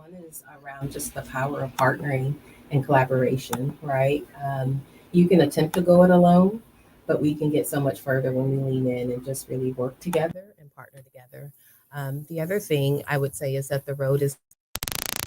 One is around just the power of partnering and collaboration, right? You can attempt to go it alone, but we can get so much further when we lean in and just really work together and partner together. The other thing I would say is that the road is not always smooth.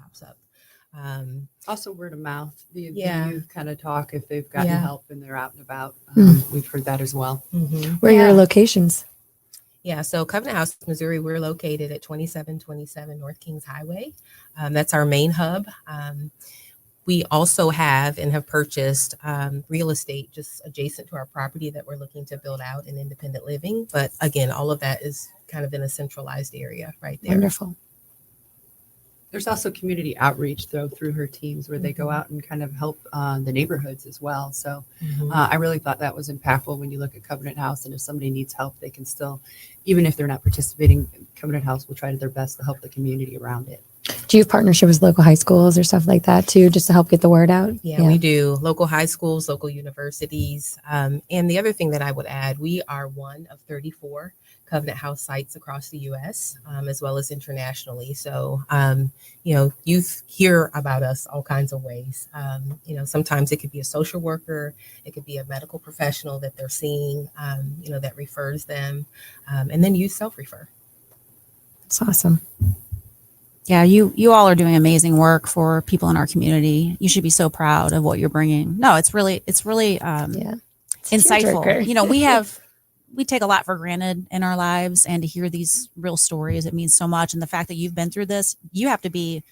pops up. Also word of mouth. The Yeah. youth kind of talk if they've gotten Yeah. help and they're out and about. We've heard that as well. Mm-hmm. Where are your locations? Yeah, so Covenant House, Missouri, we're located at 2727 North Kings Highway. That's our main hub. We also have and have purchased real estate just adjacent to our property that we're looking to build out in independent living. But again, all of that is kind of in a centralized area right there. Wonderful. There's also community outreach, though, through her teams where they go out and kind of help the neighborhoods as well. So I really thought that was impactful when you look at Covenant House. And if somebody needs help, they can still, even if they're not participating, Covenant House will try their best to help the community around it. Do you have partnerships with local high schools or stuff like that too, just to help get the word out? Yeah, we do. Local high schools, local universities. And the other thing that I would add, we are one of 34 Covenant House sites across the U.S., as well as internationally. So, youth hear about us all kinds of ways. Sometimes it could be a social worker, it could be a medical professional that they're seeing, that refers them, and then youth self-refer. That's awesome. Yeah, you all are doing amazing work for people in our community. You should be so proud of what you're bringing. No, it's really insightful. We take a lot for granted in our lives, and to hear these real stories, it means so much. And the fact that you've been through this, you have to be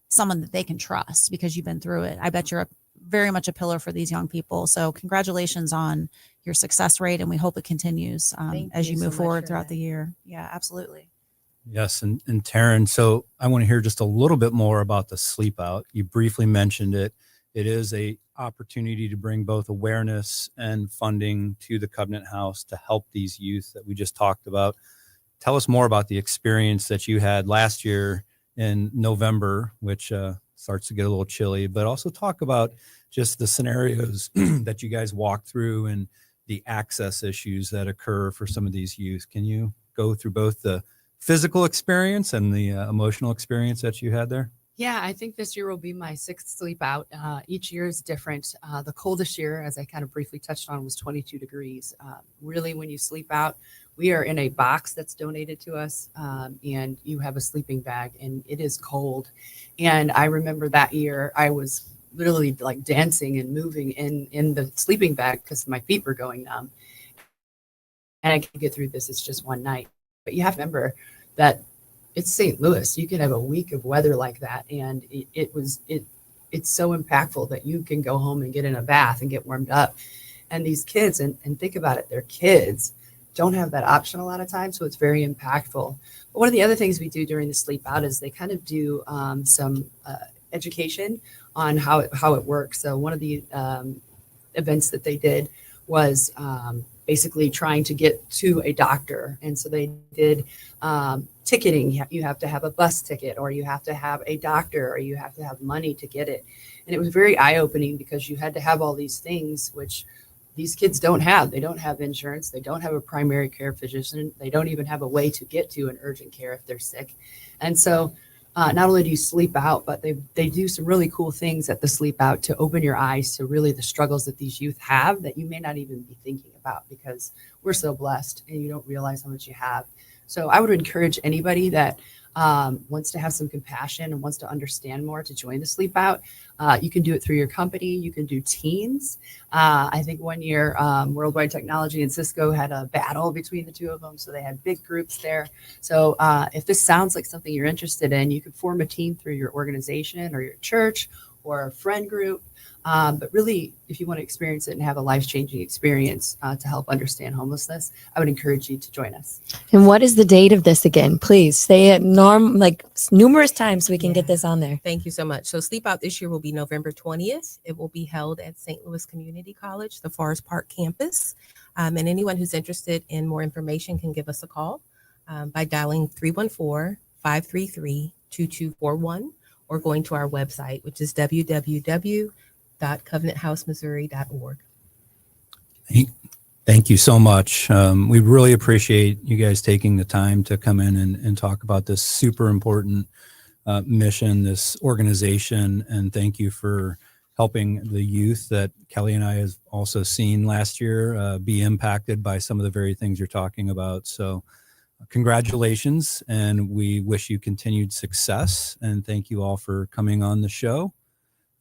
someone that they can trust because you've been through it. I bet you're very much a pillar for these young people. So congratulations on your success rate, and we hope it continues as you move forward throughout the year. Yeah, absolutely. Yes. And Taryn, so I want to hear just a little bit more about the sleep out. You briefly mentioned it. It is a opportunity to bring both awareness and funding to the Covenant House to help these youth that we just talked about. Tell us more about the experience that you had last year in November, which starts to get a little chilly, but also talk about just the scenarios that you guys walk through and the access issues that occur for some of these youth. Can you go through both the physical experience and the emotional experience that you had there? Yeah, I think this year will be my 6th sleep out. Each year is different. The coldest year, as I kind of briefly touched on, was 22 degrees. Really, when you sleep out, we are in a box that's donated to us, and you have a sleeping bag, and it is cold. And I remember that year I was literally like dancing and moving in the sleeping bag because my feet were going numb. And I can get through this. It's just one night. But you have to remember that it's St. Louis. You can have a week of weather like that. And it's so impactful that you can go home and get in a bath and get warmed up. And these kids, and think about it, they're kids, don't have that option a lot of times. So it's very impactful. But one of the other things we do during the sleep out is they kind of do some education on how it works. So one of the events that they did was basically trying to get to a doctor. And so they did ticketing. You have to have a bus ticket, or you have to have a doctor, or you have to have money to get it. And it was very eye-opening because you had to have all these things, which these kids don't have. They don't have insurance. They don't have a primary care physician. They don't even have a way to get to an urgent care if they're sick. And so not only do you sleep out, but they do some really cool things at the sleep out to open your eyes to really the struggles that these youth have that you may not even be thinking about, because we're so blessed and you don't realize how much you have. So I would encourage anybody that wants to have some compassion and wants to understand more to join the sleep out. You can do it through your company. You can do teams. I think one year Worldwide Technology and Cisco had a battle between the two of them. So they had big groups there. So if this sounds like something you're interested in, you could form a team through your organization or your church or a friend group. But really, if you want to experience it and have a life-changing experience to help understand homelessness, I would encourage you to join us. And what is the date of this again? Please say it numerous times so we can get this on there. Thank you so much. So Sleep Out this year will be November 20th. It will be held at St. Louis Community College, the Forest Park campus. And anyone who's interested in more information can give us a call by dialing 314-533-2241 or going to our website, which is www.covenanthousemissouri.org. Thank you so much. We really appreciate you guys taking the time to come in and talk about this super important mission, this organization, and thank you for helping the youth that Kelly and I have also seen last year be impacted by some of the very things you're talking about. So congratulations, and we wish you continued success. And thank you all for coming on the show.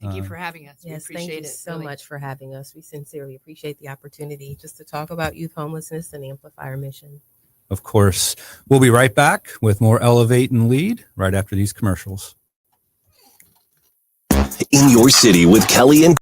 Thank you for having us. We Yes, appreciate thank you it. so really. much for having us. We sincerely appreciate the opportunity just to talk about youth homelessness and amplify our mission. Of course, we'll be right back with more Elevate and Lead right after these commercials. In your city with Kelly and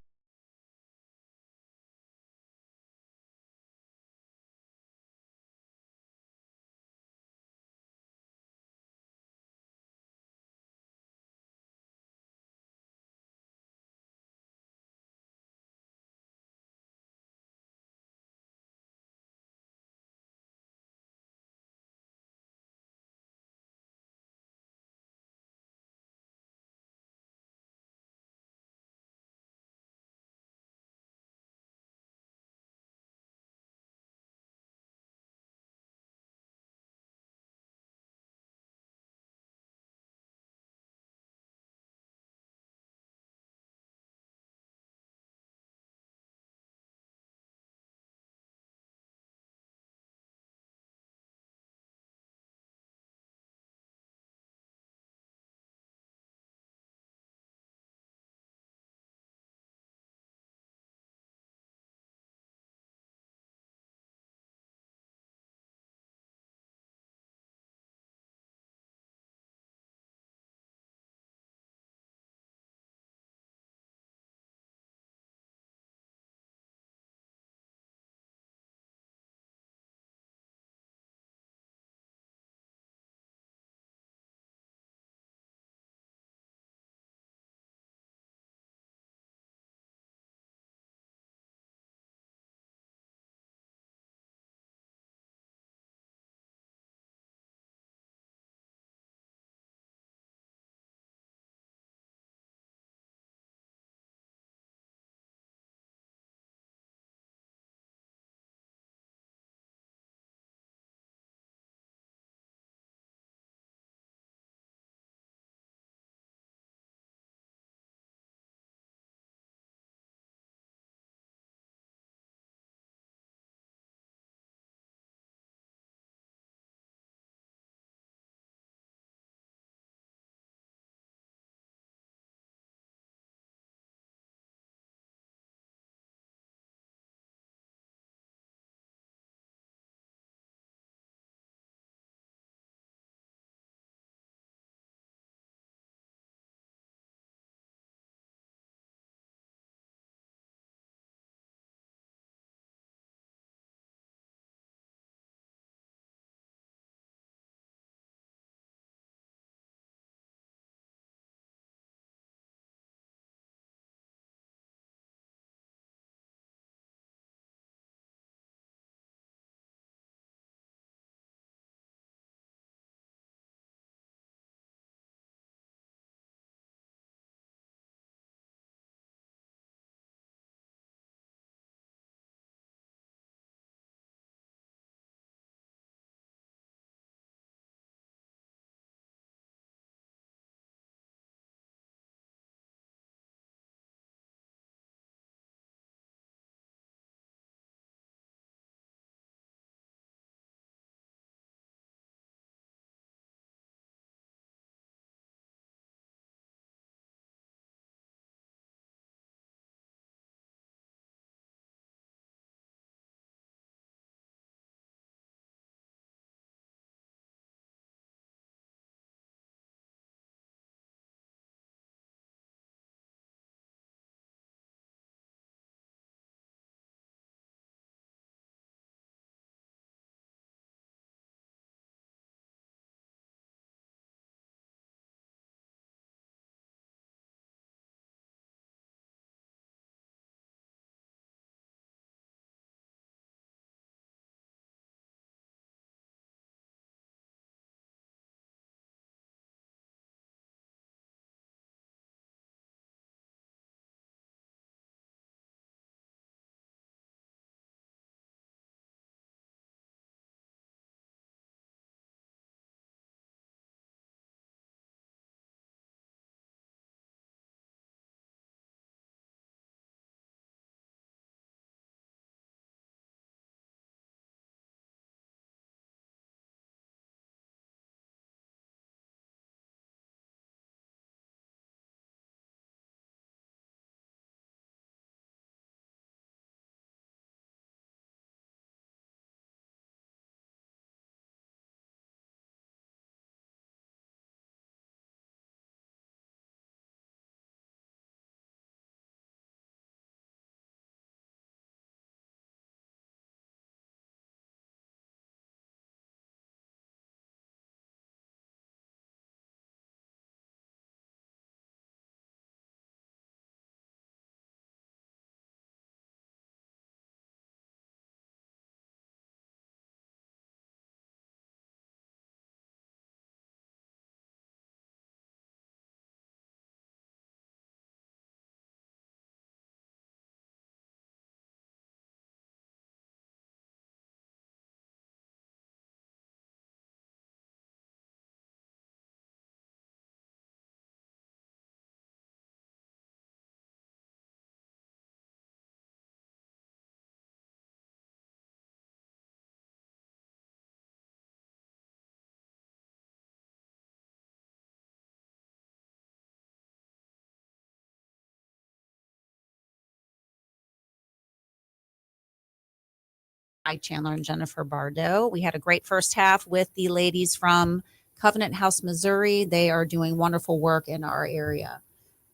Ike Chandler and Jennifer Bardot. We had a great first half with the ladies from Covenant House, Missouri. They are doing wonderful work in our area.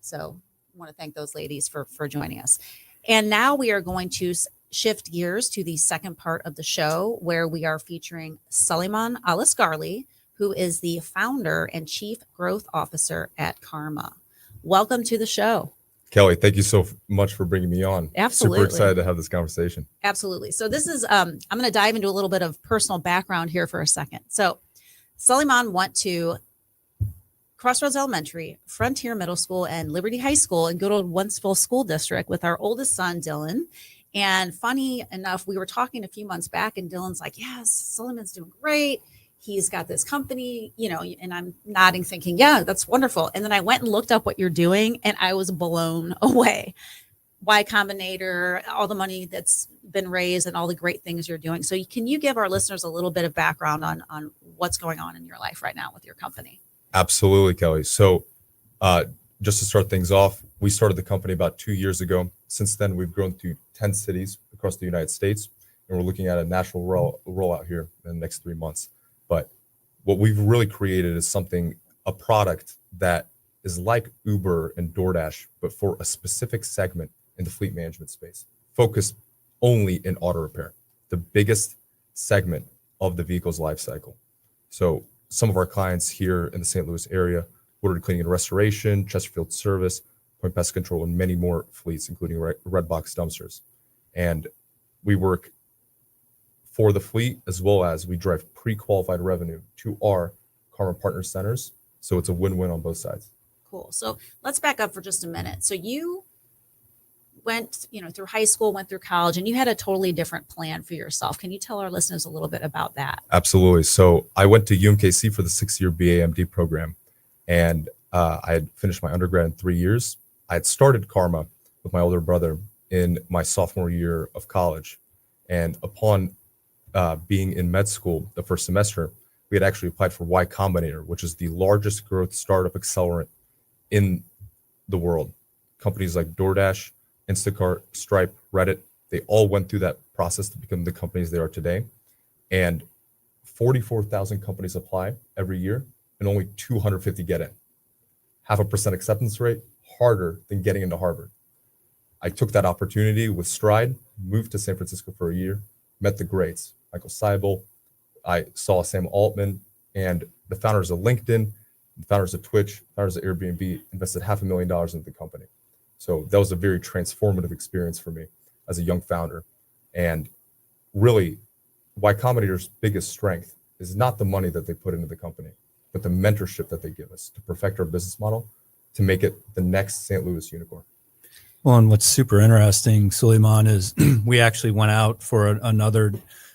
So I want to thank those ladies for joining us. And now we are going to shift gears to the second part of the show, where we are featuring Suleyman Alagarli, who is the founder and chief growth officer at Karma. Welcome to the show. Kelly, thank you so much for bringing me on. Absolutely. Super excited to have this conversation. Absolutely. So this is, I'm going to dive into a little bit of personal background here for a second. So Suleyman went to Crossroads Elementary, Frontier Middle School, and Liberty High School in good old Wentzville School District with our oldest son, Dylan. And funny enough, we were talking a few months back and Dylan's like, yes, Suleyman's doing great. He's got this company, you know, and I'm nodding thinking, yeah, that's wonderful. And then I went and looked up what you're doing and I was blown away. Y Combinator, all the money that's been raised and all the great things you're doing. So can you give our listeners a little bit of background on what's going on in your life right now with your company? Absolutely, Kelly. So just to start things off, we started the company about 2 years ago. Since then, we've grown to 10 cities across the United States, and we're looking at a national rollout here in the next 3 months. But what we've really created is a product that is like Uber and DoorDash, but for a specific segment in the fleet management space, focused only in auto repair, the biggest segment of the vehicle's life cycle. So some of our clients here in the St. Louis area, Woodard Cleaning and Restoration, Chesterfield Service, Point Pest Control, and many more fleets, including red box dumpsters. And we work for the fleet, as well as we drive pre-qualified revenue to our Karma Partner Centers. So it's a win-win on both sides. Cool. So let's back up for just a minute. So you went, through high school, went through college, and you had a totally different plan for yourself. Can you tell our listeners a little bit about that? Absolutely. So I went to UMKC for the 6-year BAMD program, and I had finished my undergrad in 3 years. I had started Karma with my older brother in my sophomore year of college. And upon being in med school the first semester, we had actually applied for Y Combinator, which is the largest growth startup accelerant in the world. Companies like DoorDash, Instacart, Stripe, Reddit, they all went through that process to become the companies they are today. And 44,000 companies apply every year and only 250 get in. 0.5% acceptance rate, harder than getting into Harvard. I took that opportunity with stride, moved to San Francisco for a year, met the greats, Michael Seibel. I saw Sam Altman and the founders of LinkedIn, the founders of Twitch, founders of Airbnb, invested $500,000 into the company. So that was a very transformative experience for me as a young founder. And really, Y Combinator's biggest strength is not the money that they put into the company, but the mentorship that they give us to perfect our business model to make it the next St. Louis unicorn. Well, and what's super interesting, Suleyman, is we actually went out for another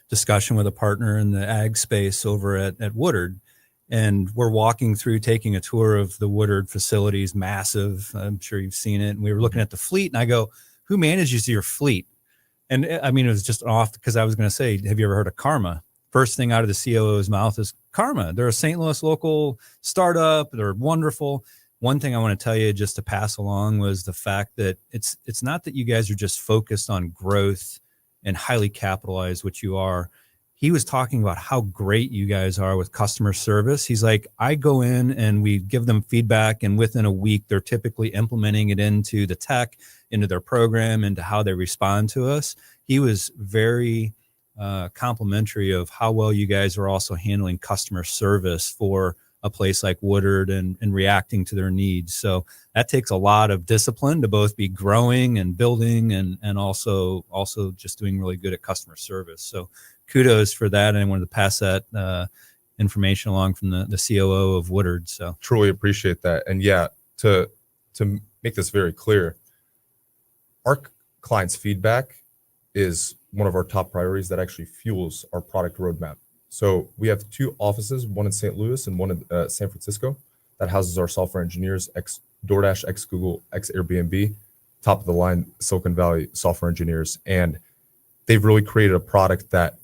discussion with a partner in the ag space over at Woodard. And we're walking through, taking a tour of the Woodard facilities, massive. I'm sure you've seen it. And we were looking at the fleet, and I go, who manages your fleet? And I mean, it was just off because I was going to say, have you ever heard of Karma? First thing out of the COO's mouth is Karma. They're a St. Louis local startup. They're wonderful. One thing I want to tell you just to pass along was the fact that it's not that you guys are just focused on growth and highly capitalized, which you are. He was talking about how great you guys are with customer service. He's like, I go in and we give them feedback, and within a week, they're typically implementing it into the tech, into their program, into how they respond to us. He was very complimentary of how well you guys are also handling customer service for a place like Woodard and reacting to their needs. So that takes a lot of discipline to both be growing and building and also just doing really good at customer service. So kudos for that. And I wanted to pass that information along from the COO of Woodard. So Truly appreciate that. And yeah, to make this very clear, our clients' feedback is one of our top priorities that actually fuels our product roadmap. So we have 2 offices, one in St. Louis and one in San Francisco, that houses our software engineers, ex-DoorDash, ex-Google, ex-Airbnb, top of the line Silicon Valley software engineers. And they've really created a product that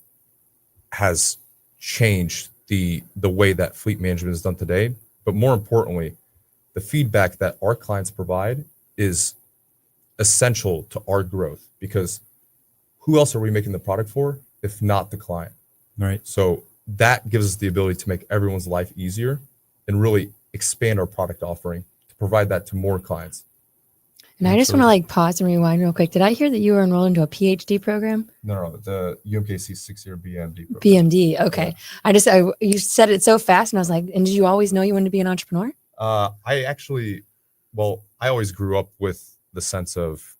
has changed the way that fleet management is done today. But more importantly, the feedback that our clients provide is essential to our growth, because who else are we making the product for if not the client. Right. So that gives us the ability to make everyone's life easier and really expand our product offering to provide that to more clients. And I just want to like pause and rewind real quick. Did I hear that you were enrolled into a PhD program? No, the UMKC 6-year BMD program. BMD. Okay. Yeah. You said it so fast and I was like, and did you always know you wanted to be an entrepreneur? I always grew up with the sense of,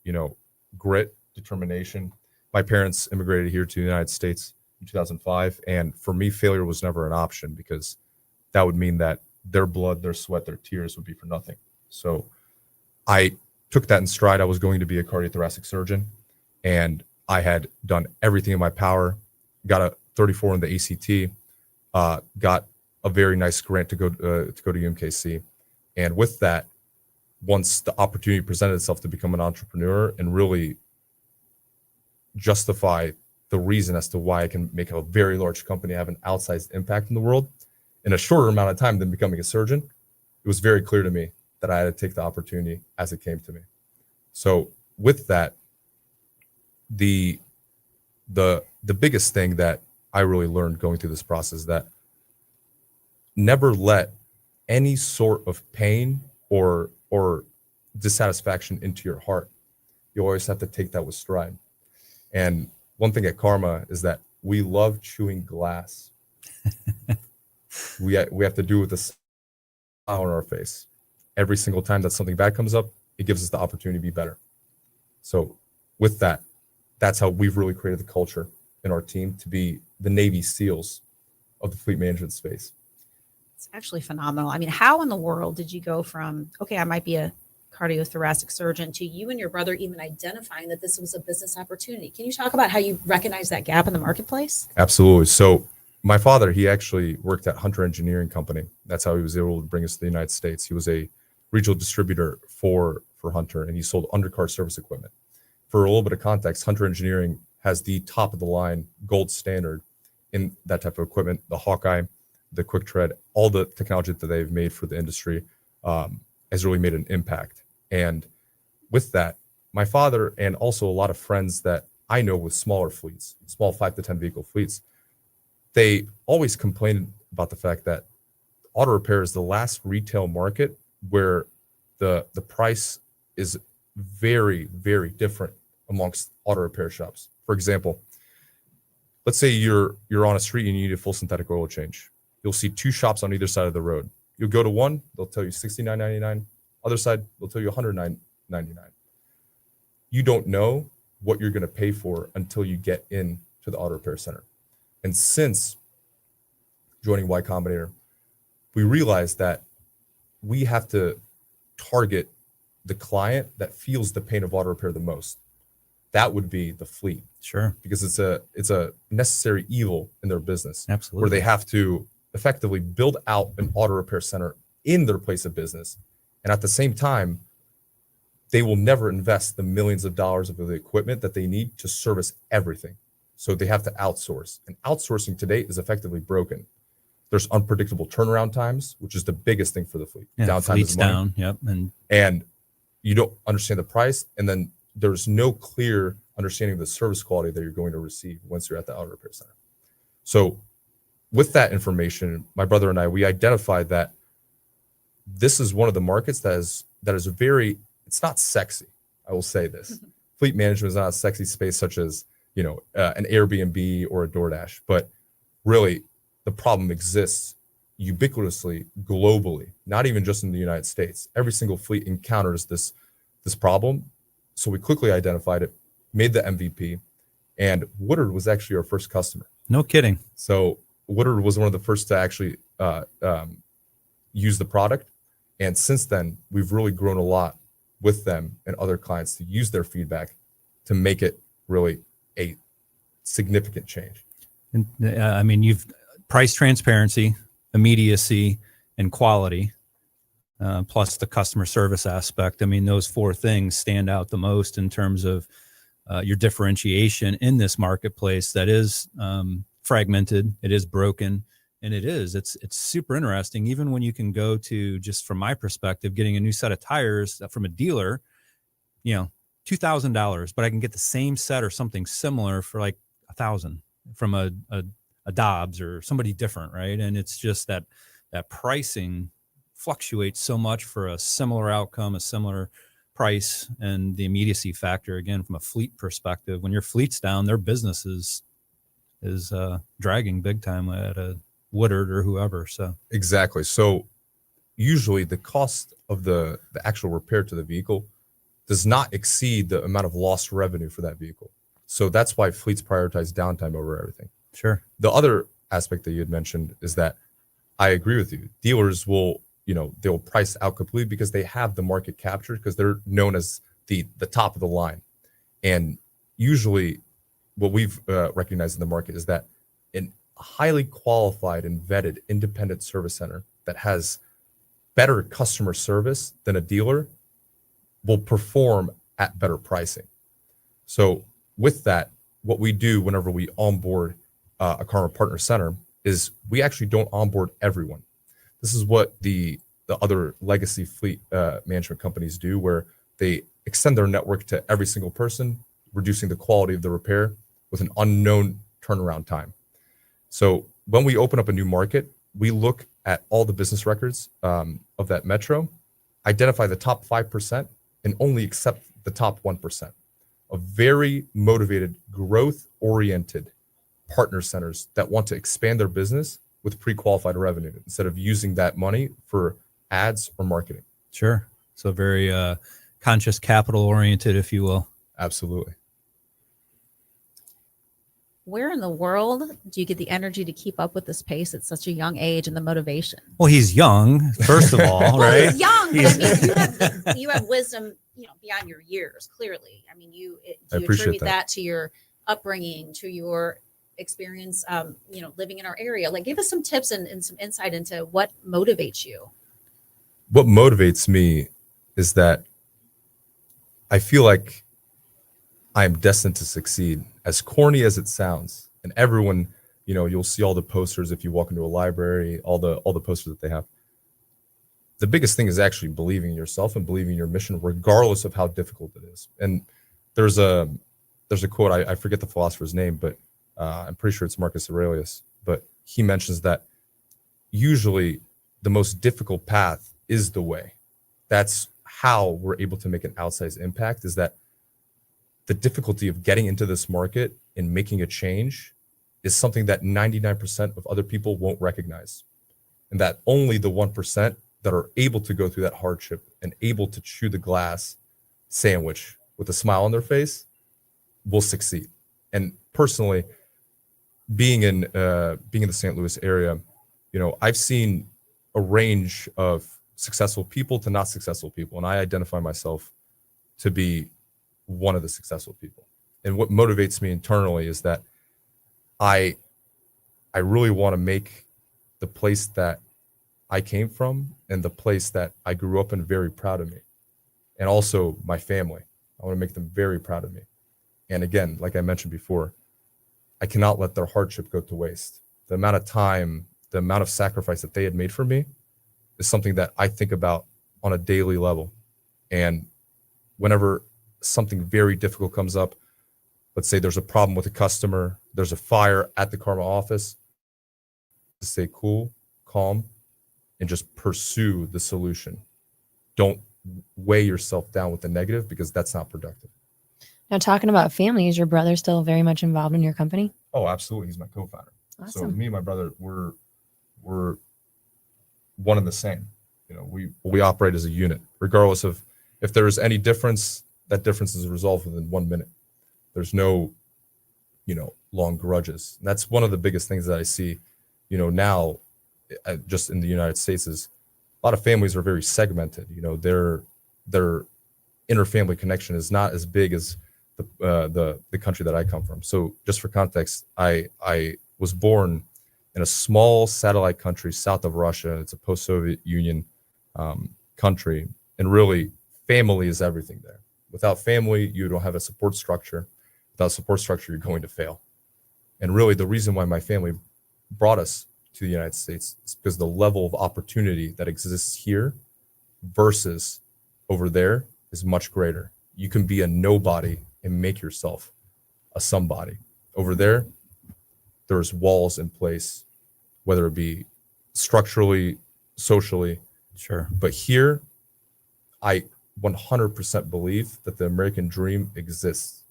grit, determination. My parents immigrated here to the United States in 2005. And for me, failure was never an option because that would mean that their blood, their sweat, their tears would be for nothing. So I took that in stride. I was going to be a cardiothoracic surgeon and I had done everything in my power, got a 34 in the ACT, got a very nice grant to go to UMKC. And with that, once the opportunity presented itself to become an entrepreneur and really justify the reason as to why I can make a very large company have an outsized impact in the world in a shorter amount of time than becoming a surgeon, it was very clear to me that I had to take the opportunity as it came to me. So with that, the biggest thing that I really learned going through this process is that never let any sort of pain or dissatisfaction into your heart. You always have to take that with stride. And one thing at Karma is that we love chewing glass. we have to do with this smile on our face. Every single time that something bad comes up, it gives us the opportunity to be better. So with that, that's how we've really created the culture in our team to be the Navy SEALs of the fleet management space. It's actually phenomenal. I mean, how in the world did you go from, okay, I might be a cardiothoracic surgeon, to you and your brother even identifying that this was a business opportunity? Can you talk about how you recognize that gap in the marketplace? Absolutely. So my father, he actually worked at Hunter Engineering Company. That's how he was able to bring us to the United States. He was a regional distributor for Hunter, and he sold undercar service equipment. For a little bit of context, Hunter Engineering has the top of the line gold standard in that type of equipment. The Hawkeye, the Quick Tread, all the technology that they've made for the industry has really made an impact. And with that, my father and also a lot of friends that I know with smaller fleets, small 5 to 10 vehicle fleets, they always complain about the fact that auto repair is the last retail market where the price is very, very different amongst auto repair shops. For example, let's say you're on a street and you need a full synthetic oil change. You'll see 2 shops on either side of the road. You'll go to one, they'll tell you $69.99. Other side, they'll tell you $109.99. You don't know what you're going to pay for until you get into the auto repair center. And since joining Y Combinator, we realized that we have to target the client that feels the pain of auto repair the most. That would be the fleet. Sure. Because it's a necessary evil in their business. Absolutely. Where they have to effectively build out an auto repair center in their place of business. And at the same time, they will never invest the millions of dollars of the equipment that they need to service everything. So they have to outsource. And outsourcing today is effectively broken. There's unpredictable turnaround times, which is the biggest thing for the fleet. Yeah, Downtime fleet's is money. down. Yep. And you don't understand the price. And then there's no clear understanding of the service quality that you're going to receive once you're at the auto repair center. So with that information, my brother and I, we identified that this is one of the markets that is very, it's not sexy. I will say this. Fleet management is not a sexy space such as, an Airbnb or a DoorDash, but really the problem exists ubiquitously globally, not even just in the United States. Every single fleet encounters this problem. So we quickly identified it, made the MVP, and Woodard was actually our first customer. No kidding. So Woodard was one of the first to actually use the product. And since then, we've really grown a lot with them and other clients to use their feedback to make it really a significant change. And I mean, you've price transparency, immediacy, and quality, plus the customer service aspect. I mean, those 4 things stand out the most in terms of your differentiation in this marketplace that is fragmented, it is broken, and it's super interesting. Even when you can go to, just from my perspective, getting a new set of tires from a dealer, $2,000, but I can get the same set or something similar for like $1,000. from a Dobbs or somebody different, right? And it's just that pricing fluctuates so much for a similar outcome, a similar price, and the immediacy factor. Again, from a fleet perspective, when your fleet's down, their business is dragging big time at a Woodard or whoever. So Exactly. So usually the cost of the actual repair to the vehicle does not exceed the amount of lost revenue for that vehicle. So that's why fleets prioritize downtime over everything. sure, The other aspect that you had mentioned is that I agree with you. Dealers will, they'll price out completely because they have the market captured because they're known as the top of the line. And usually what we've recognized in the market is that a highly qualified and vetted independent service center that has better customer service than a dealer will perform at better pricing. So with that, what we do whenever we onboard a Karma Partner Center is we actually don't onboard everyone. This is what the other legacy fleet management companies do, where they extend their network to every single person, reducing the quality of the repair with an unknown turnaround time. So when we open up a new market, we look at all the business records of that metro, identify the top 5%, and only accept the top 1%. Of very motivated, growth-oriented partner centers that want to expand their business with pre-qualified revenue instead of using that money for ads or marketing. sure. So very conscious capital oriented, if you will. Absolutely. Where in the world do you get the energy to keep up with this pace at such a young age and the motivation? Well, he's young, first of all, Well, right? he's young, but He's- I mean, you have wisdom, beyond your years. Clearly, I mean, do you appreciate attribute that. that to your upbringing, to your experience, living in our area? Like, give us some tips and some insight into what motivates you. What motivates me is that I feel like I am destined to succeed, as corny as it sounds. And everyone, you'll see all the posters if you walk into a library, all the posters that they have. The biggest thing is actually believing in yourself and believing in your mission, regardless of how difficult it is. And there's a quote, I forget the philosopher's name, but I'm pretty sure it's Marcus Aurelius. But he mentions that usually the most difficult path is the way. That's how we're able to make an outsized impact, is that the difficulty of getting into this market and making a change is something that 99% of other people won't recognize. And that only the 1% that are able to go through that hardship and able to chew the glass sandwich with a smile on their face will succeed. And personally, being in the St. Louis area, I've seen a range of successful people to not successful people, and I identify myself to be one of the successful people. And what motivates me internally is that I really want to make the place that I came from and the place that I grew up in very proud of me, and also my family. I want to make them very proud of me. And again, like I mentioned before, I cannot let their hardship go to waste. The amount of time, the amount of sacrifice that they had made for me is something that I think about on a daily level. And whenever something very difficult comes up, let's say there's a problem with a customer, there's a fire at the Karma office, to stay cool, calm, and just pursue the solution. Don't weigh yourself down with the negative, because that's not productive. Now, talking about family, is your brother still very much involved in your company? Oh, absolutely. He's my co-founder. So Awesome. me and my brother, we're one and the same. We operate as a unit, regardless of if there is any difference. That difference is resolved within 1 minute. There's no, long grudges. And that's one of the biggest things that I see, now, just in the United States, is a lot of families are very segmented. Their inter-family connection is not as big as the country that I come from. So just for context, I was born in a small satellite country south of Russia. It's a post-Soviet Union country, and really family is everything there. Without family, you don't have a support structure. Without support structure, you're going to fail. And really, the reason why my family brought us to the United States is because the level of opportunity that exists here versus over there is much greater. You can be a nobody and make yourself a somebody. Over there, there's walls in place, whether it be structurally, socially. Sure. But here, I 100% believe that the American dream exists,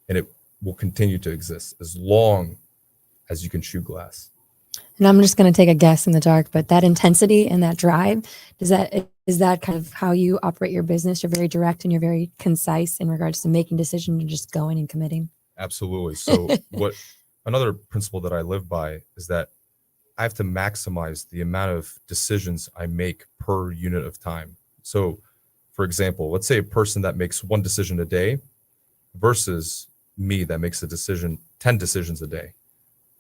and it will continue to exist as long as you can chew glass. And I'm just going to take a guess in the dark, but that intensity and that drive, is that kind of how you operate your business? You're very direct and you're very concise in regards to making decisions and just going and committing. Absolutely. So another principle that I live by is that I have to maximize the amount of decisions I make per unit of time. So for example, let's say a person that makes one decision a day versus me that makes 10 decisions a day.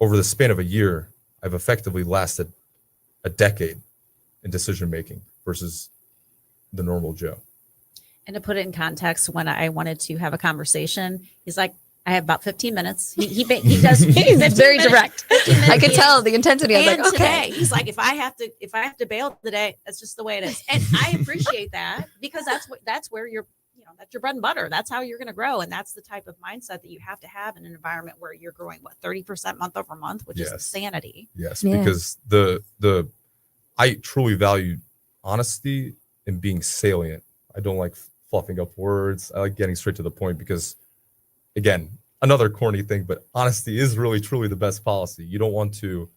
Over the span of a year, I've effectively lasted a decade in decision making versus the normal Joe. And to put it in context, when I wanted to have a conversation, he's like, I have about 15 minutes. He does. He's very direct. 15 minutes. I could tell the intensity. I was And like, okay. today, he's like, if I have to bail today, that's just the way it is. And I appreciate that, because that's where you're, that's your bread and butter. That's how you're going to grow. And that's the type of mindset that you have to have in an environment where you're growing, 30% month over month, which is insanity. Yes, Yeah. because I truly value honesty and being salient. I don't like fluffing up words. I like getting straight to the point because, again, another corny thing, but honesty is really truly the best policy. You don't want to,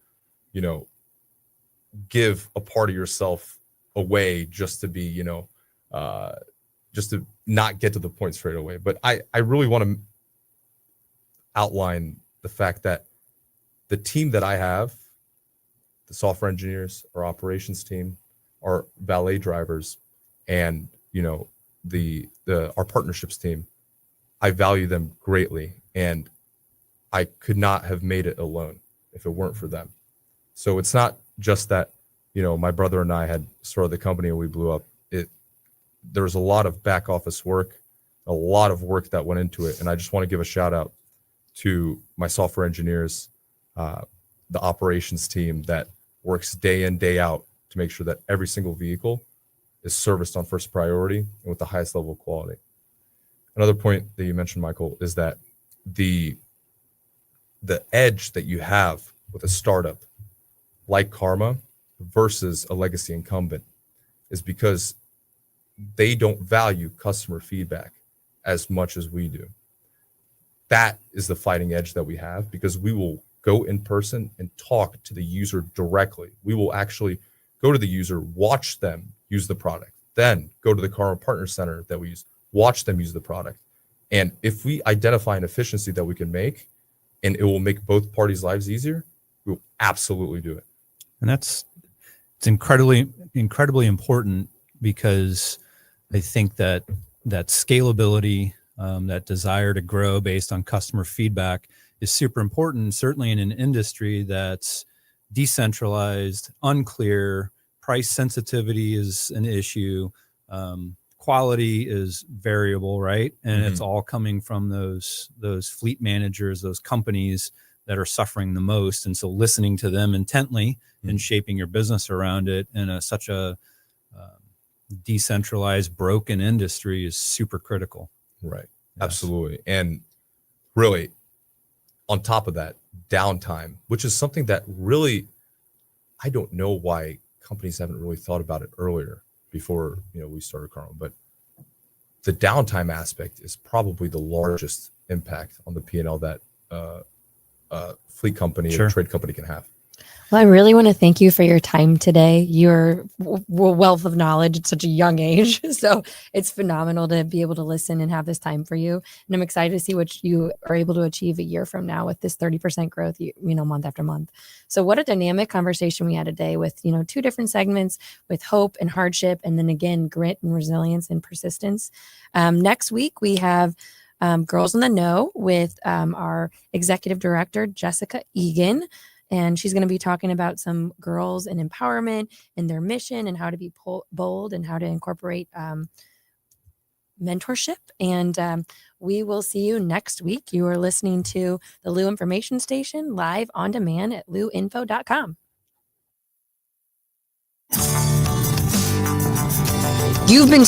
give a part of yourself away just to be, just to not get to the point straight away. But I really want to outline the fact that the team that I have, the software engineers, our operations team, our valet drivers, and our partnerships team, I value them greatly, and I could not have made it alone if it weren't for them. So it's not just that my brother and I had started the company and we blew up. There was a lot of back office work, a lot of work that went into it, and I just want to give a shout out to my software engineers, the operations team that works day in, day out to make sure that every single vehicle is serviced on first priority and with the highest level of quality. Another point that you mentioned, Michael, is that the edge that you have with a startup like Karma versus a legacy incumbent is because they don't value customer feedback as much as we do. That is the fighting edge that we have, because we will go in person and talk to the user directly. We will actually go to the user, watch them use the product, then go to the Karma Partner Center that we use, watch them use the product. And if we identify an efficiency that we can make and it will make both parties' lives easier, we'll absolutely do it. And it's incredibly important, because I think that scalability, that desire to grow based on customer feedback is super important, certainly in an industry that's decentralized, unclear, price sensitivity is an issue, quality is variable, right? And it's all coming from those fleet managers, those companies that are suffering the most. And so listening to them intently and shaping your business around it in such a decentralized, broken industry is super critical. Right. Yes. Absolutely. And really, on top of that, downtime, which is something that really, I don't know why companies haven't really thought about it earlier before, we started Karma, but the downtime aspect is probably the largest impact on the P&L that fleet company or trade company can have. Well, I really want to thank you for your time today. You're a wealth of knowledge at such a young age. So it's phenomenal to be able to listen and have this time for you. And I'm excited to see what you are able to achieve a year from now with this 30% growth, month after month. So what a dynamic conversation we had today with, two different segments with hope and hardship. And then again, grit and resilience and persistence. Next week, we have Girls in the Know with our executive director, Jessica Egan. And she's going to be talking about some girls and empowerment and their mission and how to be bold and how to incorporate mentorship. And we will see you next week. You are listening to the Lou Information Station live on demand at louinfo.com. You've been